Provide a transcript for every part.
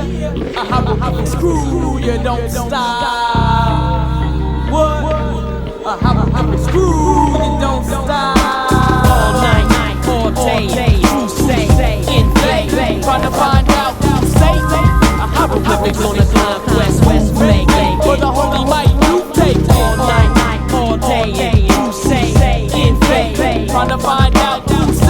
a hieroglyphic screw, you don't stop. What? A hieroglyphic screw, you don't stop. All night, all day, you say, in vain, trying to find out who's safe. A hieroglyphics on a conquest, who's make, for the holy might you take. All night, all day, you say, in vain, trying to find out who's safe.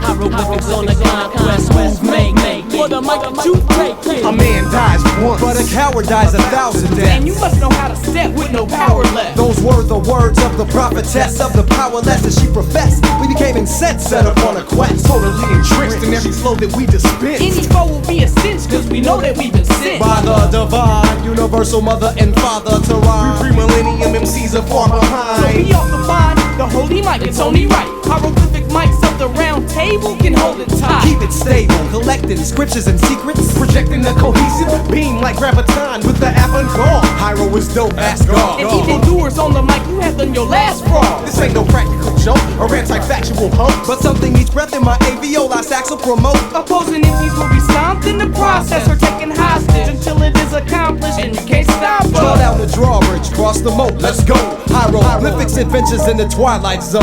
Hieroglyphics on the conquest, who's make, for the might that you take. A man dies once, but a coward dies 1,000 deaths. And you must know how to step with no power left. Those were the words of the prophetess of the powerless that she professed. We became incensed, set up on a quest, totally entranced in every flow that we dispense. Any foe will be a cinch, cause we know that we've been sent by the divine, universal mother and father to rhyme. We pre-millennium MCs are far behind. So we ought to find the holy mic, it's only right. Hieroglyphic mics of the round table can hold it tight. Keep it stable, collecting scriptures and secrets, projecting a cohesive beam like graviton with the avant-garde. Hyro is dope, ask God. And even doers on the mic, you have done your last fraud. This ain't no practical joke or anti-factual hoax, but something needs breath in my alveoli sax will promote. Opposing MCs will be stomped in the process or taken hostage until it is accomplished, and you can't stop us. Draw down the drawbridge, cross the moat, let's go. Hieroglyphics adventures in the twilight zone.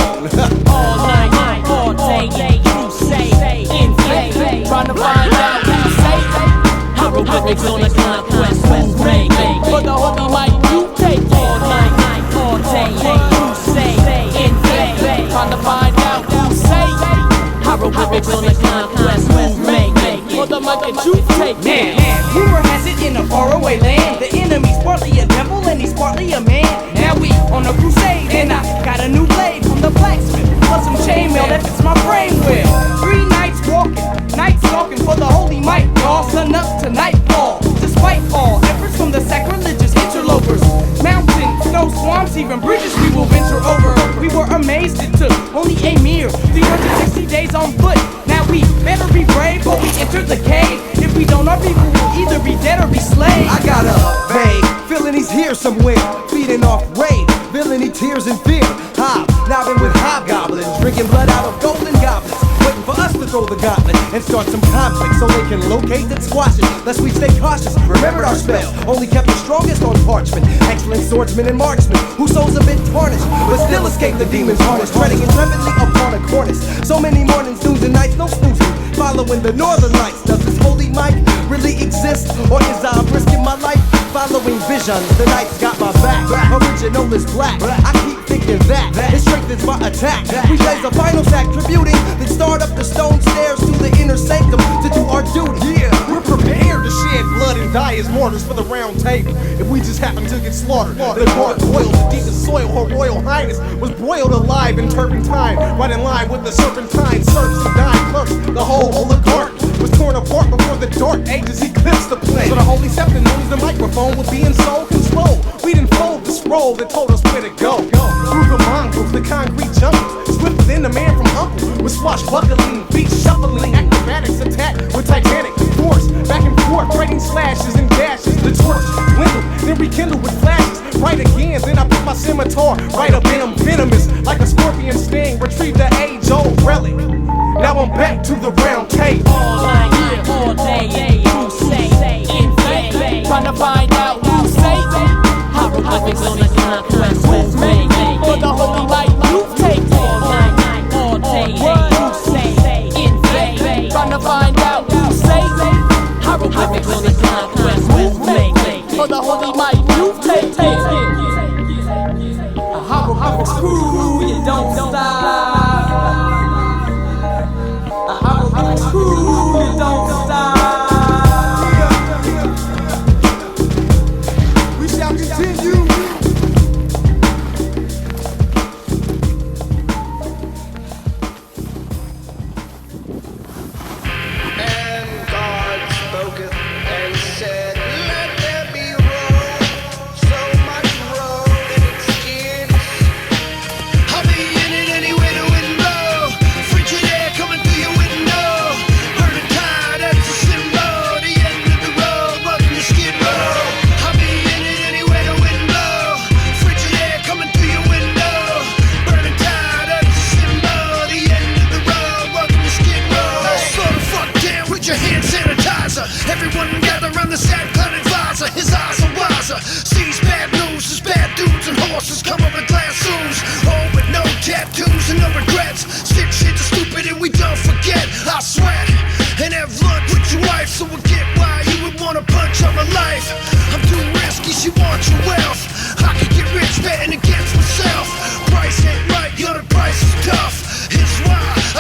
All night, all day, you say, in vain, trying to find out who's safe. Hieroglyphics on a conquest, who's make, for the holy might you take. All night, all day, you say, in vain, trying to find out who's safe. Hieroglyphics on a conquest, who's make, for the might that you take. Rumor has it in a faraway land, the enemy's partly a devil and he's partly a man. Now we on a crusade, and I got a new blade from the blacksmith, plus some chainmail that fits my frame well. 3 nights walking, nights stalking for the holy might, y'all. Sun up to nightfall, despite all efforts from the sacrilegious interlopers. Mountains, snow swamps, even bridges we will venture over. We were amazed it took only a mere 360 days on foot. Now we better be brave before we enter the cave. If we don't, our people will either be dead or be slaves. I got a vague feeling he's here somewhere, feeding off rage, villainy, tears and fear. Nobbing with hobgoblins, drinking blood out of golden goblets, waiting for us to throw the gauntlet and start some conflict so they can locate and squash it. Lest we stay cautious, remembered our spell, only kept the strongest on parchment. Excellent swordsmen and marksmen, whose souls have been tarnished, but still escape the demon's harness, treading intrepidly upon a cornice. So many mornings, noons and nights, no snoozing, following the northern lights. Does this holy mic really exist, or is I risking my life following visions? The night's got my back, original is black. I keep thinking that it strengthens my attack. We blaze a final sack, tributing, then start up the stone stairs to the inner sanctum to do our duty. Yeah, we're prepared to shed blood and die as martyrs for the round table. If we just happen to get slaughtered, the gargoyle, the deepest soil, her royal highness was boiled alive in turpentine, right in line with the serpentine serfs who died clerks. The whole oligarch was torn apart before the dark ages eclipsed the plane. So the holy scepter knows the microphone would be in soul control. We didn't fold the scroll that told us where to go. Through the mongrels, the concrete jungles, swifter than the man from Uncle, with swashbuckling, feet shuffling, acrobatics attack with titanic force, back and forth, breaking slashes and gashes. The torch dwindled, then rekindled with flashes. Right again, then I put my scimitar right up in them, venomous like a scorpion sting. Retrieve the age-old relic. Now I'm back to the round table. All night, all day, you say, in vain, trying to find out who's safe. Hieroglyphics on the conquest, who's make, for the holy light you take. All night, all day, you say, in vain, trying to find out who's safe. Hieroglyphics on the conquest, who's make, for the holy might you take. A hieroglyphic screw, you don't stop. A hieroglyphic screw, you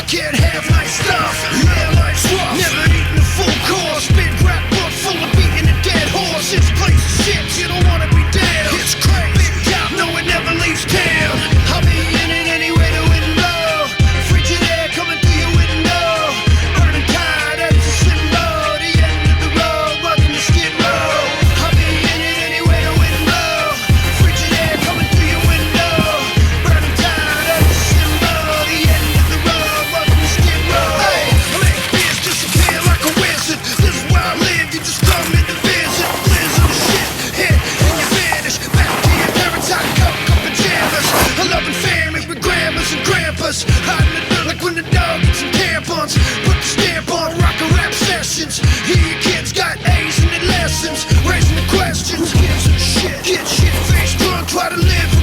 can't have nice stuff. Yeah, life's rough. Never eaten a full course. Big rap book full of beating a dead horse. This place is shit, you don't wanna be down. It's crazy. Big cop, no it never leaves town. I'll be in it anyway to win low. Frigid air coming through your window. Burning tired, that's a symbol. The end of the road, welcome to Skid Row. I'll be in it anyway to win low. Frigid air coming through your window. Burning tired, that's a symbol. The end of the road, welcome to Skid Row. Hey, I make beers disappear like a wizard. This is where I live, you just come in to visit. Blizzard of shit hit and you vanish. Back to your parents' hot coke up pajamas. A loving family with grandmas and grandpas. Hiding the dirt like when the dog eats some tampons. Put the stamp on rock and rap sessions. Here your kids got A's in their lessons. Raising the questions. Who gives a shit? Get shit faced drunk, try to live